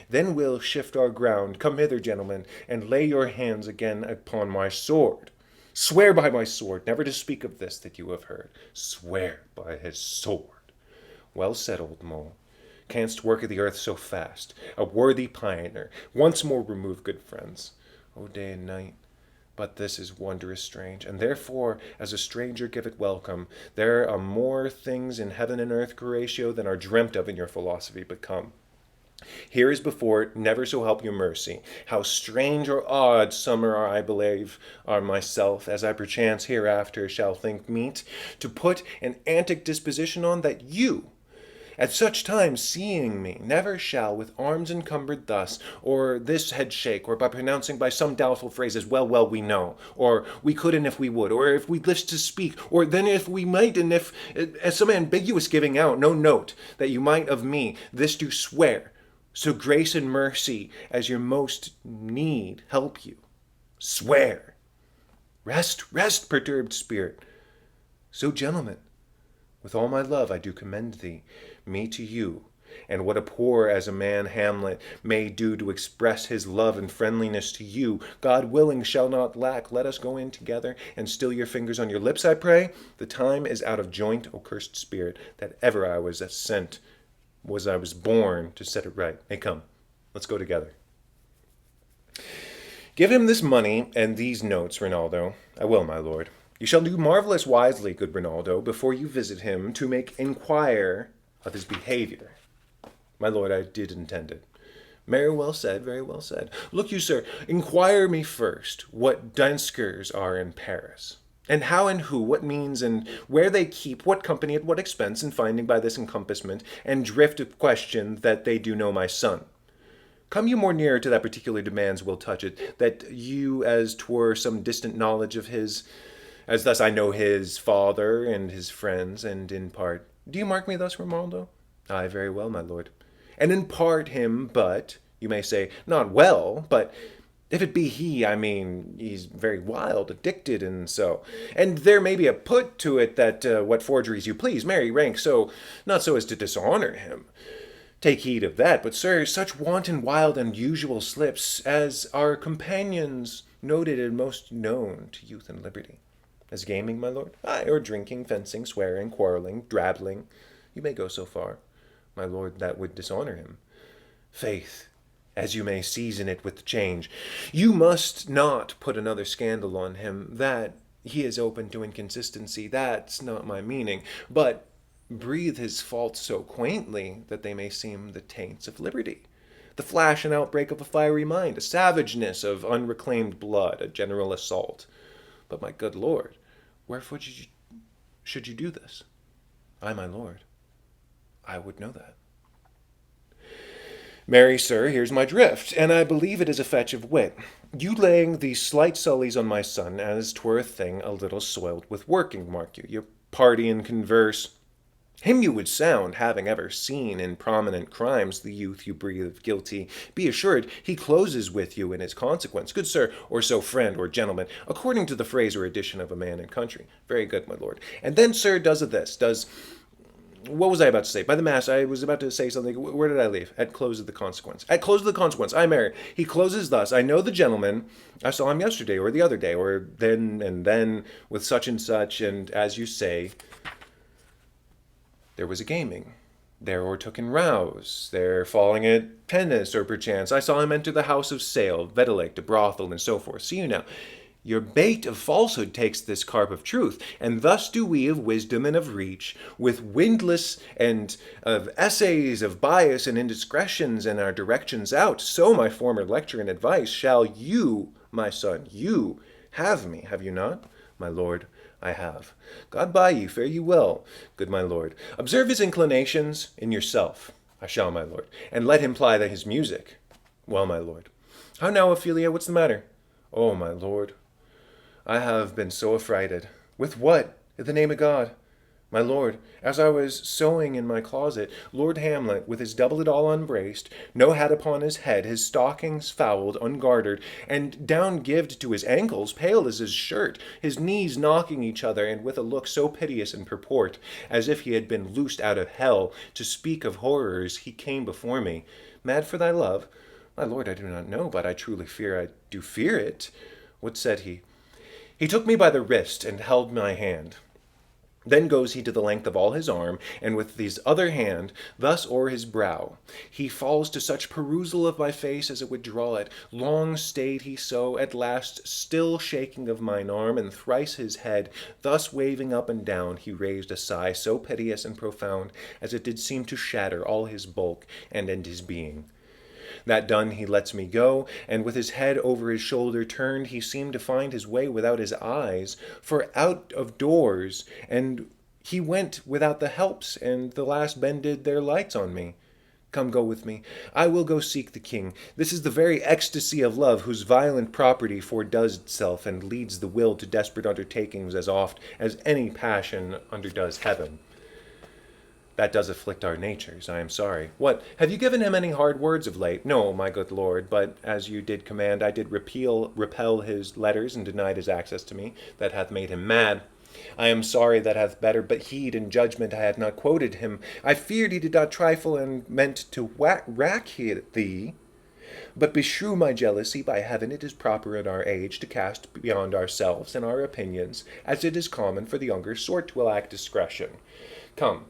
Then we'll shift our ground. Come hither, gentlemen, and lay your hands again upon my sword. Swear by my sword, never to speak of this that you have heard. Swear by his sword. Well said, old mole. Canst work the earth so fast. A worthy pioneer. Once more remove, good friends. O day and night. But this is wondrous strange, and therefore, as a stranger give it welcome. There are more things in heaven and earth, Horatio, than are dreamt of in your philosophy, but come. Here as before, never so help you mercy. How strange or odd some are, I believe, are myself, as I perchance hereafter shall think meet, to put an antic disposition on, that you, at such times, seeing me, never shall, with arms encumbered thus, or this head shake, or by pronouncing by some doubtful phrases, well, well, we know, or we could and if we would, or if we list to speak, or then if we might, and if, as some ambiguous giving out, no note, that you might of me this do swear, so grace and mercy, as your most need, help you. Swear. Rest, rest, perturbed spirit. So, gentlemen, with all my love I do commend thee, me to you, and what a poor as a man Hamlet may do to express his love and friendliness to you, God willing shall not lack. Let us go in together, and still your fingers on your lips, I pray. The time is out of joint, O cursed spirit, that ever I was sent, was I was born to set it right. Hey, come, let's go together. Give him this money and these notes, Rinaldo. I will, my lord. You shall do marvelous wisely, good Rinaldo, before you visit him, to make inquire of his behavior. My lord, I did intend it. Very well said, very well said. Look you, sir, inquire me first what danskers are in Paris, and how and who, what means, and where they keep, what company, at what expense, in finding by this encompassment, and drift of question that they do know my son. Come you more nearer to that particular demands will touch it, that you as 'twere some distant knowledge of his, as thus I know his father and his friends, and in part. Do you mark me thus, Romualdo? Aye, very well, my lord. And in part him, but, you may say, not well, but if it be he, I mean, he's very wild, addicted, and so. And there may be a put to it that what forgeries you please, marry rank, so, not so as to dishonor him. Take heed of that, but sir, such wanton, wild, unusual slips as our companions noted and most known to youth and liberty. As gaming, my lord? Aye, or drinking, fencing, swearing, quarreling, drabbling. You may go so far, my lord, that would dishonor him. Faith, as you may season it with change, you must not put another scandal on him, that he is open to inconsistency, that's not my meaning, but breathe his faults so quaintly that they may seem the taints of liberty, the flash and outbreak of a fiery mind, a savageness of unreclaimed blood, a general assault. But my good lord, wherefore should you do this? I, my lord, I would know that. Marry, sir, here's my drift, and I believe it is a fetch of wit. You laying these slight sullies on my son, as 'twere a thing a little soiled with working, mark you. Your party and converse. Him you would sound, having ever seen in prominent crimes the youth you breathe guilty. Be assured he closes with you in his consequence, good sir, or so friend or gentleman, according to the phrase or edition of a man and country. Very good, my lord. And then, sir, does of this, does... What was I about to say? By the mass, I was about to say something. Where did I leave? At close of the consequence. At close of the consequence, I marry. He closes thus. I know the gentleman. I saw him yesterday, or the other day, or then and then, with such and such, and as you say... There was a gaming. There o'ertook in rouse. There falling at tennis, or perchance. I saw him enter the house of sale, vedelake, to brothel, and so forth. See you now. Your bait of falsehood takes this carp of truth, and thus do we of wisdom and of reach, with windlass and of essays of bias and indiscretions and our directions out. So my former lecture and advice shall you, my son, you have me, have you not? My lord, I have. God buy you, fare you well, good my lord. Observe his inclinations in yourself. I shall, my lord. And let him ply his music. Well, my lord. How now, Ophelia, what's the matter? Oh, my lord, I have been so affrighted. With what? In the name of God. My lord, as I was sewing in my closet, Lord Hamlet, with his doublet all unbraced, no hat upon his head, his stockings fouled, ungartered, and down gived to his ankles, pale as his shirt, his knees knocking each other, and with a look so piteous in purport, as if he had been loosed out of hell, to speak of horrors, he came before me. Mad for thy love? My lord, I do not know, but I truly fear I do fear it. What said he? He took me by the wrist, and held my hand. Then goes he to the length of all his arm, and with his other hand thus o'er his brow, he falls to such perusal of my face as it would draw it. Long stayed he so, at last, still shaking of mine arm, and thrice his head, thus waving up and down, he raised a sigh so piteous and profound, as it did seem to shatter all his bulk and end his being. That done, he lets me go, and with his head over his shoulder turned, he seemed to find his way without his eyes, for out of doors, and he went without the helps, and the last bended their lights on me. Come, go with me. I will go seek the king. This is the very ecstasy of love, whose violent property foredoes itself, and leads the will to desperate undertakings as oft as any passion underdoes heaven. That does afflict our natures, I am sorry. What, have you given him any hard words of late? No, my good lord, but as you did command, I did repel his letters, and denied his access to me. That hath made him mad. I am sorry that hath better, but heed and judgment I had not quoted him. I feared he did not trifle, and meant to rack thee. But beshrew my jealousy, by heaven it is proper in our age to cast beyond ourselves and our opinions, as it is common for the younger sort to lack discretion. Come,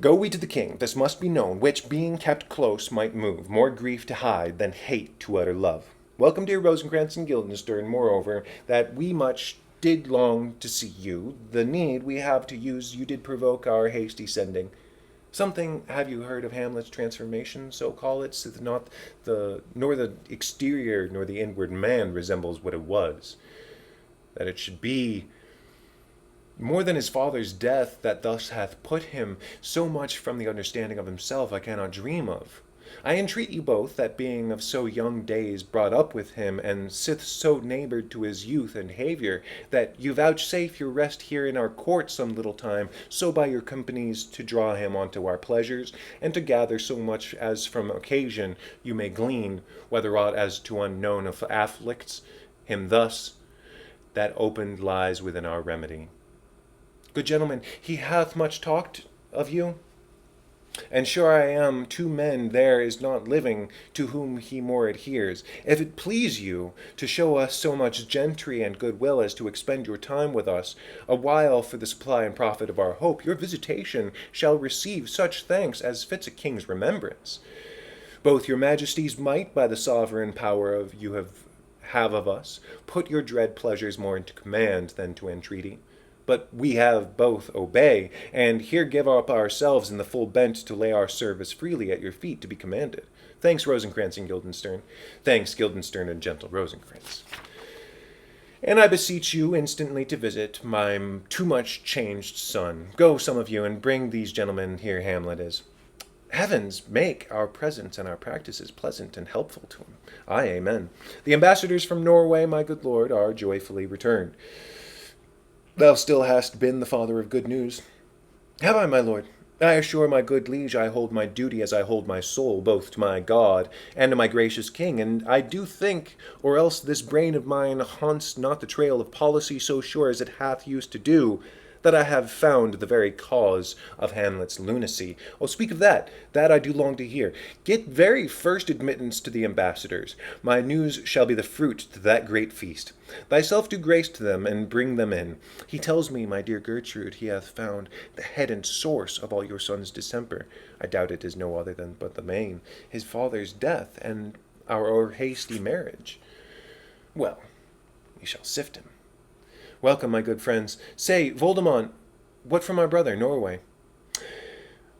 go we to the king, this must be known, which, being kept close, might move more grief to hide than hate to utter love. Welcome, dear Rosencrantz and Guildenstern, moreover, that we much did long to see you. The need we have to use you did provoke our hasty sending. Something have you heard of Hamlet's transformation, so call it, sith not nor the exterior nor the inward man resembles what it was. That it should be more than his father's death that thus hath put him so much from the understanding of himself I cannot dream of. I entreat you both, that being of so young days brought up with him, and sith so neighboured to his youth and behaviour, that you vouchsafe your rest here in our court some little time, so by your companies to draw him unto our pleasures, and to gather so much as from occasion you may glean, whether aught as to unknown afflicts him thus, that opened lies within our remedy. Good gentlemen, he hath much talked of you, and sure I am 2 men there is not living to whom he more adheres. If it please you to show us so much gentry and goodwill as to expend your time with us, a while for the supply and profit of our hope, your visitation shall receive such thanks as fits a king's remembrance. Both your majesties might, by the sovereign power of you have of us, put your dread pleasures more into command than to entreaty. But we have both obey, and here give up ourselves in the full bent to lay our service freely at your feet to be commanded. Thanks, Rosencrantz and Guildenstern. Thanks, Guildenstern and gentle Rosencrantz. And I beseech you instantly to visit my too much changed son. Go, some of you, and bring these gentlemen here Hamlet is. Heavens, make our presence and our practices pleasant and helpful to him. Aye, amen. The ambassadors from Norway, my good lord, are joyfully returned. Thou still hast been the father of good news. Have I, my lord? I assure my good liege I hold my duty as I hold my soul, both to my God and to my gracious king, and I do think, or else this brain of mine haunts not the trail of policy so sure as it hath used to do, that I have found the very cause of Hamlet's lunacy. Oh, speak of that I do long to hear. Get very first admittance to the ambassadors. My news shall be the fruit to that great feast. Thyself do grace to them, and bring them in. He tells me, my dear Gertrude, he hath found the head and source of all your son's distemper. I doubt it is no other than but the main, his father's death, and our hasty marriage. Well, we shall sift him. Welcome, my good friends. Say, Voldemont, what from our brother, Norway?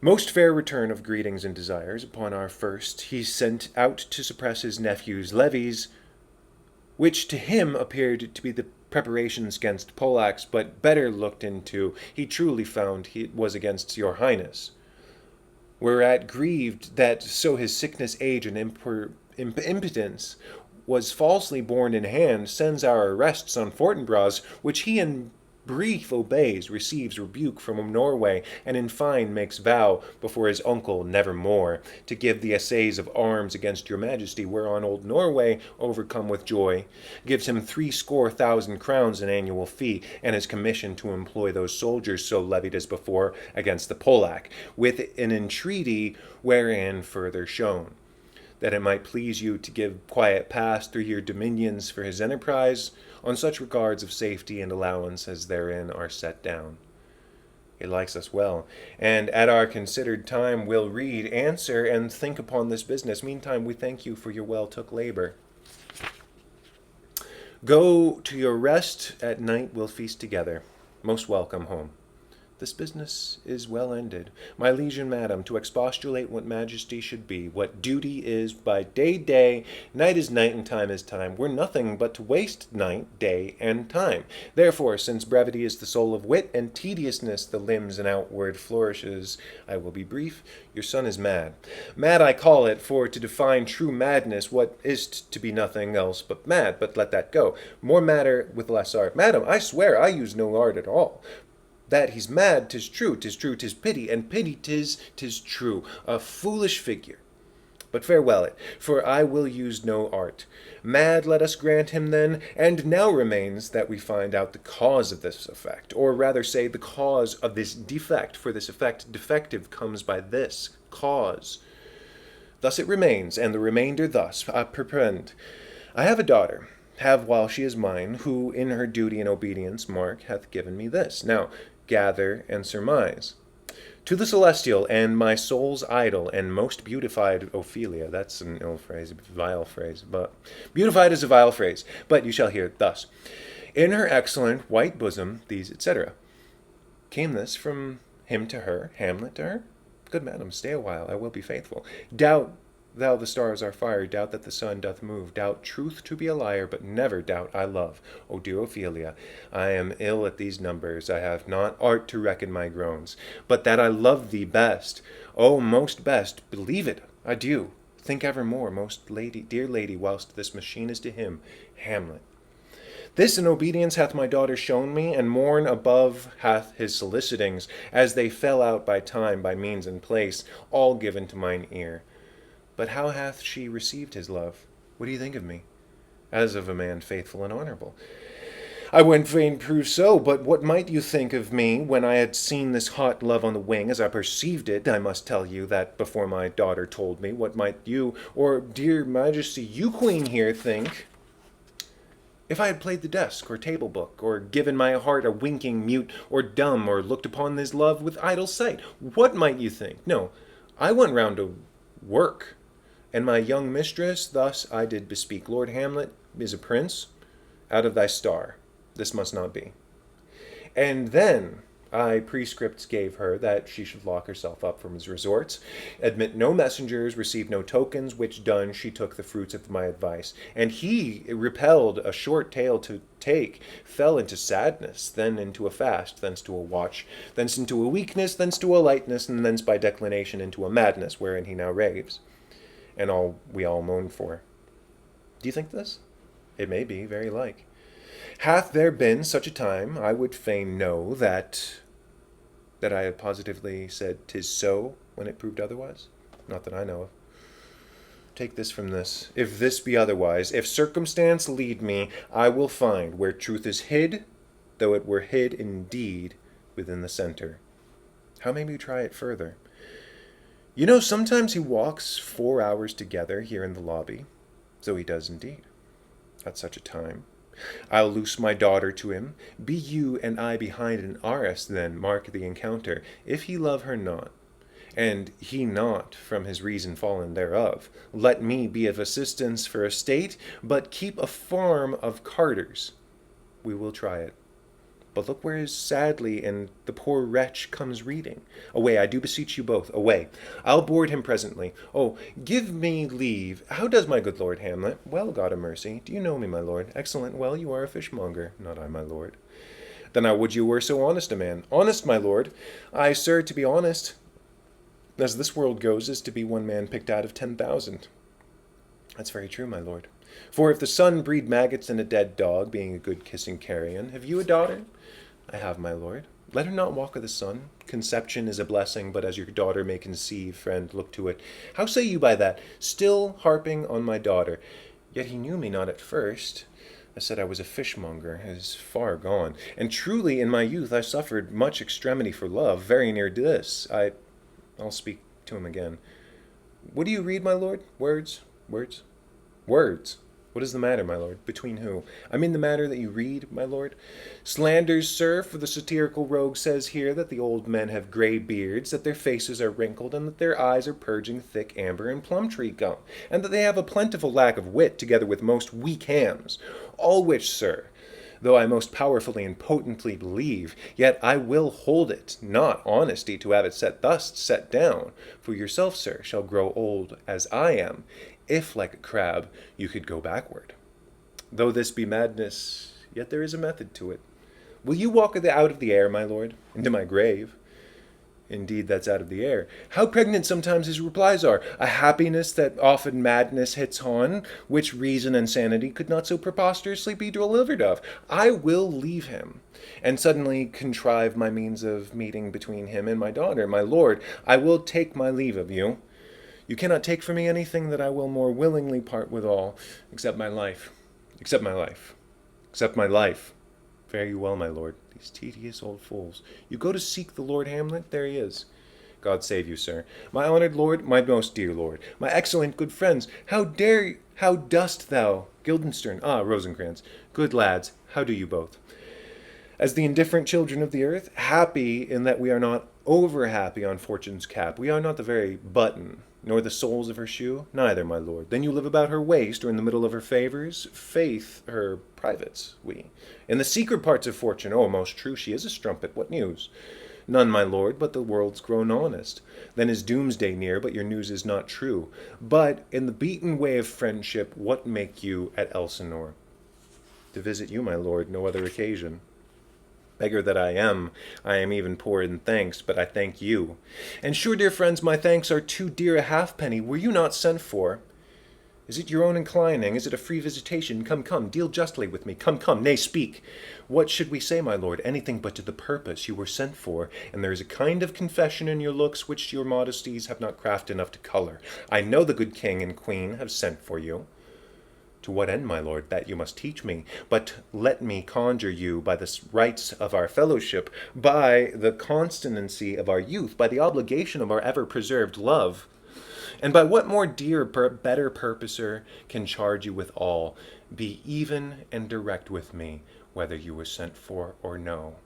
Most fair return of greetings and desires. Upon our first, he sent out to suppress his nephew's levies, which to him appeared to be the preparations against Polax, but better looked into, he truly found he was against your highness. Whereat grieved that so his sickness, age, and impotence was falsely borne in hand, sends our arrests on Fortinbras, which he in brief obeys, receives rebuke from Norway, and in fine makes vow before his uncle nevermore to give the essays of arms against your majesty, whereon old Norway, overcome with joy, gives him 70,000 crowns in annual fee, and is commissioned to employ those soldiers so levied as before against the Polack, with an entreaty wherein further shown that it might please you to give quiet pass through your dominions for his enterprise, on such regards of safety and allowance as therein are set down. It likes us well, and at our considered time will read, answer, and think upon this business. Meantime, we thank you for your well-took labor. Go to your rest, at night we'll feast together. Most welcome home. This business is well ended. My liege and madam, to expostulate what majesty should be, what duty is by day, night is night, and time is time, were nothing but to waste night, day, and time. Therefore, since brevity is the soul of wit, and tediousness the limbs and outward flourishes, I will be brief. Your son is mad. Mad I call it, for to define true madness, what is to be nothing else but mad, but let that go. More matter with less art. Madam, I swear I use no art at all. That he's mad, 'tis true, 'tis pity, and pity 'tis true. A foolish figure. But farewell it, for I will use no art. Mad let us grant him then, and now remains that we find out the cause of this effect, or rather say the cause of this defect, for this effect defective comes by this cause. Thus it remains, and the remainder thus, perpend. I have a daughter, have while she is mine, who in her duty and obedience, mark, hath given me this. Now, gather and surmise. To the celestial and my soul's idol and most beautified Ophelia, that's an ill phrase, a vile phrase, but beautified is a vile phrase, but you shall hear it thus. In her excellent white bosom, these, etc. Came this from him to her, Hamlet to her? Good madam, stay a while, I will be faithful. Doubt thou the stars are fire, doubt that the sun doth move, doubt truth to be a liar, but never doubt I love. O dear Ophelia, I am ill at these numbers, I have not art to reckon my groans, but that I love thee best, O most best, believe it, adieu. Think evermore, most lady, dear lady, whilst this machine is to him, Hamlet. This in obedience hath my daughter shown me, and mourn above hath his solicitings, as they fell out by time, by means and place, all given to mine ear. But how hath she received his love? What do you think of me? As of a man faithful and honorable. I would fain prove so, but what might you think of me when I had seen this hot love on the wing, as I perceived it? I must tell you that before my daughter told me, what might you, or dear majesty, you queen here, think, if I had played the desk or table book, or given my heart a winking mute, or dumb, or looked upon this love with idle sight? What might you think? No, I went round to work. And my young mistress, thus I did bespeak. Lord Hamlet is a prince, out of thy star. This must not be. And then I prescripts gave her that she should lock herself up from his resorts, admit no messengers, receive no tokens, which done she took the fruits of my advice. And he, repelled a short tale to take, fell into sadness, then into a fast, thence to a watch, thence into a weakness, thence to a lightness, and thence by declination into a madness, wherein he now raves. And all we all moan for. Do you think this? It may be, very like. Hath there been such a time, I would fain know, that I had positively said 'tis so, when it proved otherwise? Not that I know of. Take this from this. If this be otherwise, if circumstance lead me, I will find where truth is hid, though it were hid indeed within the center. How may we try it further? You know, sometimes he walks 4 hours together here in the lobby. So he does indeed. At such a time, I'll loose my daughter to him. Be you and I behind an arras, then mark the encounter. If he love her not, and he not from his reason fallen thereof, let me be of assistance for a state, but keep a farm of carters. We will try it. But look where sadly and the poor wretch comes reading. Away, I do beseech you both, away. I'll board him presently. Oh, give me leave. How does my good lord Hamlet? Well, God of mercy, do you know me, my lord? Excellent, well, you are a fishmonger. Not I, my lord. Then I would you were so honest a man. Honest, my lord. Ay, sir, to be honest, as this world goes, is to be one man picked out of 10,000. That's very true, my lord. For if the sun breed maggots in a dead dog, being a good kissing carrion, have you a daughter? I have, my lord. Let her not walk with the sun. Conception is a blessing, but as your daughter may conceive, friend, look to it. How say you by that? Still harping on my daughter. Yet he knew me not at first. I said I was a fishmonger, is far gone. And truly in my youth I suffered much extremity for love, very near to this. I'll speak to him again. What do you read, my lord? Words? Words? Words? What is the matter, my lord? Between who? I mean the matter that you read, my lord. Slanders, sir, for the satirical rogue says here that the old men have gray beards, that their faces are wrinkled, and that their eyes are purging thick amber and plum tree gum, and that they have a plentiful lack of wit, together with most weak hams. All which, sir, though I most powerfully and potently believe, yet I will hold it not honesty to have it set down. For yourself, sir, shall grow old as I am, if, like a crab, you could go backward. Though this be madness, yet there is a method to it. Will you walk out of the air, my lord, into my grave? Indeed, that's out of the air. How pregnant sometimes his replies are, a happiness that often madness hits on, which reason and sanity could not so preposterously be delivered of. I will leave him, and suddenly contrive my means of meeting between him and my daughter. My lord, I will take my leave of you. You cannot take from me anything that I will more willingly part withal, except my life. Except my life. Except my life. Fare you well, my lord. These tedious old fools. You go to seek the Lord Hamlet? There he is. God save you, sir. My honored lord, my most dear lord, my excellent good friends, how dost thou, Guildenstern, Rosencrantz, good lads, how do you both? As the indifferent children of the earth, happy in that we are not over happy on fortune's cap. We are not the very button, nor the soles of her shoe, neither, my lord. Then you live about her waist, or in the middle of her favors, faith, her privates, we. In the secret parts of fortune, oh, most true, she is a strumpet, what news? None, my lord, but the world's grown honest. Then is doomsday near, but your news is not true. But in the beaten way of friendship, what make you at Elsinore? To visit you, my lord, no other occasion. Beggar that I am even poor in thanks, but I thank you. And sure, dear friends, my thanks are too dear a halfpenny. Were you not sent for? Is it your own inclining? Is it a free visitation? Come, come, deal justly with me. Come, come, nay, speak. What should we say, my lord? Anything but to the purpose you were sent for, and there is a kind of confession in your looks which your modesties have not craft enough to color. I know the good king and queen have sent for you. To what end, my lord? That you must teach me. But let me conjure you by the rights of our fellowship, by the constancy of our youth, by the obligation of our ever-preserved love, and by what more dear, better purposer can charge you with all, be even and direct with me, whether you were sent for or no.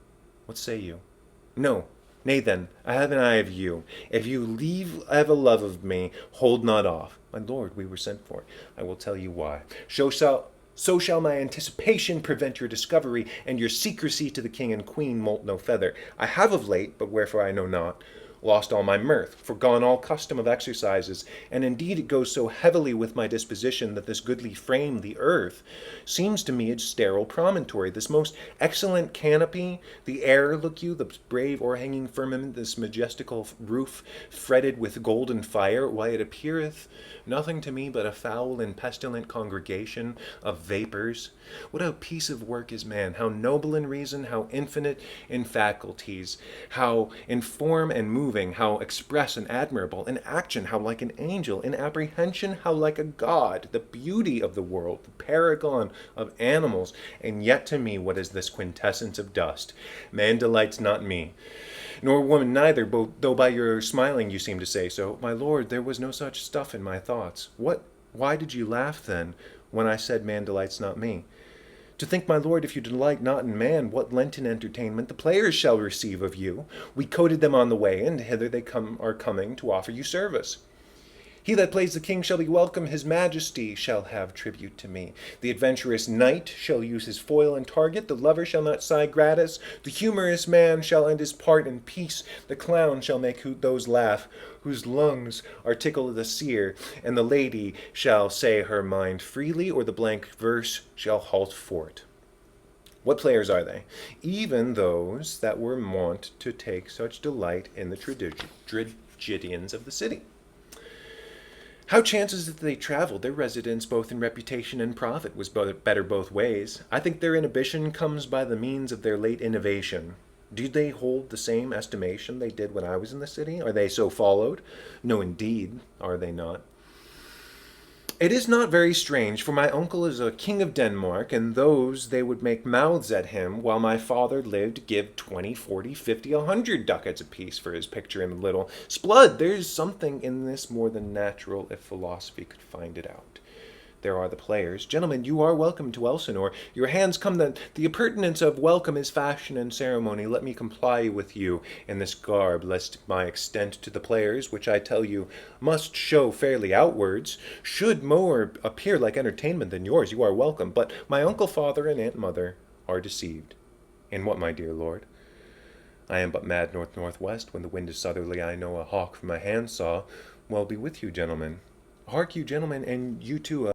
What say you? No. Nay then, I have an eye of you. If you have a love of me, hold not off. My lord, we were sent for. I will tell you why. So shall my anticipation prevent your discovery, and your secrecy to the king and queen molt no feather. I have of late, but wherefore I know not, lost all my mirth, forgone all custom of exercises, and indeed it goes so heavily with my disposition that this goodly frame, the earth, seems to me a sterile promontory, this most excellent canopy, the air, look you, the brave o'erhanging firmament, this majestical roof, fretted with golden fire, why it appeareth nothing to me but a foul and pestilent congregation of vapors. What a piece of work is man, how noble in reason, how infinite in faculties, how in form and moving, how express and admirable, in action, how like an angel, in apprehension, how like a god, the beauty of the world, the paragon of animals, and yet to me what is this quintessence of dust? Man delights not me, nor woman neither, though by your smiling you seem to say so. My lord, there was no such stuff in my thoughts. Why did you laugh then, when I said man delights not me? To think, my lord, if you delight not in man, what Lenten entertainment the players shall receive of you. We coted them on the way, and hither they are coming to offer you service. He that plays the king shall be welcome, his majesty shall have tribute to me. The adventurous knight shall use his foil and target, the lover shall not sigh gratis, the humorous man shall end his part in peace, the clown shall make those laugh whose lungs are tickled of the seer, and the lady shall say her mind freely, or the blank verse shall halt for it. What players are they? Even those that were wont to take such delight in the tragedians of the city. How chances that they traveled, their residence both in reputation and profit was better both ways. I think their inhibition comes by the means of their late innovation. Do they hold the same estimation they did when I was in the city? Are they so followed? No, indeed, are they not? It is not very strange, for my uncle is a king of Denmark, and those they would make mouths at him, while my father lived give 20, 40, 50, 100 ducats apiece for his picture in the little. Sblood, there's something in this more than natural if philosophy could find it out. There are the players. Gentlemen, you are welcome to Elsinore. Your hands come the appurtenance of welcome is fashion and ceremony. Let me comply with you in this garb, lest my extent to the players, which I tell you must show fairly outwards, should more appear like entertainment than yours. You are welcome, but my uncle, father, and aunt mother are deceived. In what, my dear lord? I am but mad north-northwest. When the wind is southerly, I know a hawk from a handsaw. Well, be with you, gentlemen. Hark you, gentlemen, and you too,